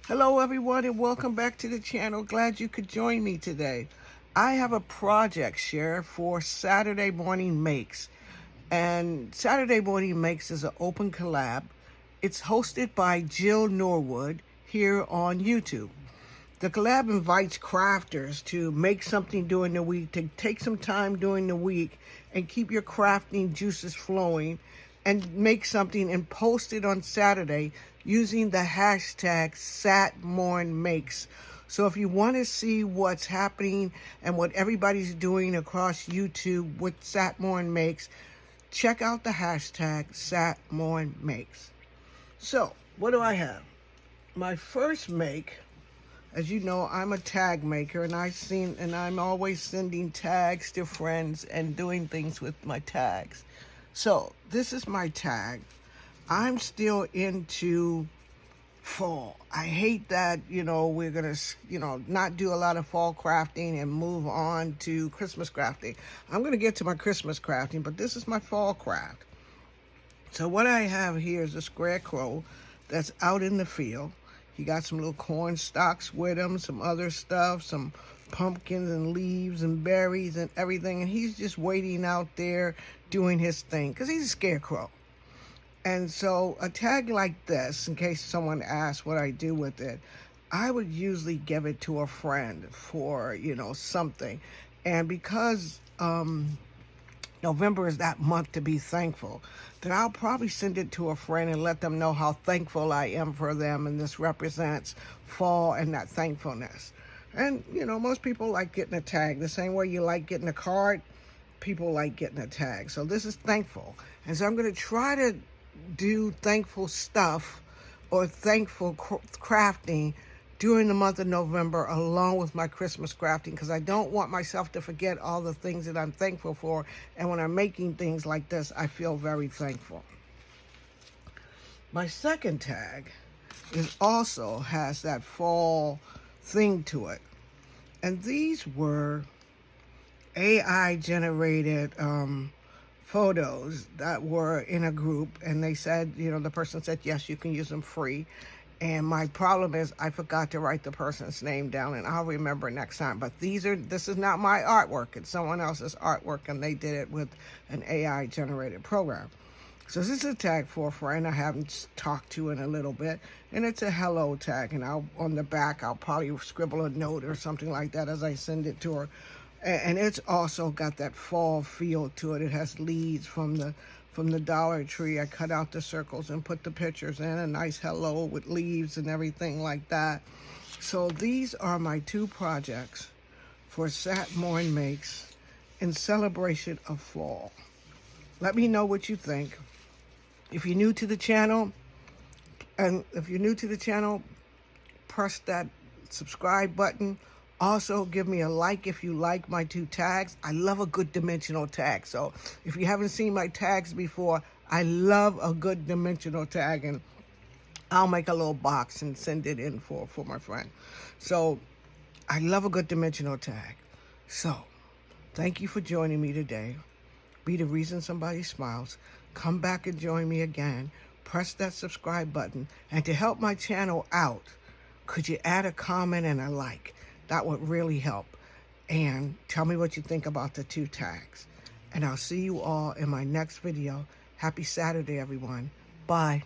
Hello everyone and welcome back to the channel. Glad you could join me today. I have a project share for Saturday Morning Makes. And Saturday Morning Makes is an open collab. It's hosted by Jill Norwood here on YouTube. The collab invites crafters to make something during the week, to take some time during the week and keep your crafting juices flowing and make something and post it on Saturday using the hashtag satmornmakes. So if you want to see what's happening and what everybody's doing across YouTube with satmornmakes, check out the hashtag satmornmakes. So what do I have? My first make, as you know, I'm a tag maker, and I'm always sending tags to friends and doing things with my tags. So this is my tag. I'm still into fall. I hate that, we're gonna, not do a lot of fall crafting and move on to Christmas crafting. I'm gonna get to my Christmas crafting, but this is my fall craft. So what I have here is a scarecrow that's out in the field. He got some little corn stalks with him, some other stuff, some pumpkins and leaves and berries and everything. And he's just waiting out there doing his thing because he's a scarecrow. And so a tag like this, in case someone asks what I do with it, I would usually give it to a friend for, something. And because November is that month to be thankful, then I'll probably send it to a friend and let them know how thankful I am for them, and this represents fall and that thankfulness. And, most people like getting a tag. The same way you like getting a card, people like getting a tag. So this is thankful. And so I'm going to try to do thankful stuff or thankful crafting during the month of November along with my Christmas crafting, because I don't want myself to forget all the things that I'm thankful for. And when I'm making things like this, I feel very thankful. My second tag also has that fall thing to it. And these were AI generated photos that were in a group, and they said, the person said, yes, you can use them free. And my problem is I forgot to write the person's name down, and I'll remember next time. But this is not my artwork. It's someone else's artwork, and they did it with an AI generated program. So this is a tag for a friend I haven't talked to in a little bit, and it's a hello tag. And on the back, I'll probably scribble a note or something like that as I send it to her. And it's also got that fall feel to it. It has leaves from the Dollar Tree. I cut out the circles and put the pictures in, a nice hello with leaves and everything like that. So these are my two projects for Satmorn Makes in celebration of fall. Let me know what you think. If you're new to the channel, press that subscribe button. Also, give me a like if you like my two tags. I love a good dimensional tag. So if you haven't seen my tags before, I love a good dimensional tag. And I'll make a little box and send it in for my friend. So I love a good dimensional tag. So thank you for joining me today. Be the reason somebody smiles. Come back and join me again. Press that subscribe button. And to help my channel out, could you add a comment and a like? That would really help. And tell me what you think about the two tags. And I'll see you all in my next video. Happy Saturday, everyone. Bye.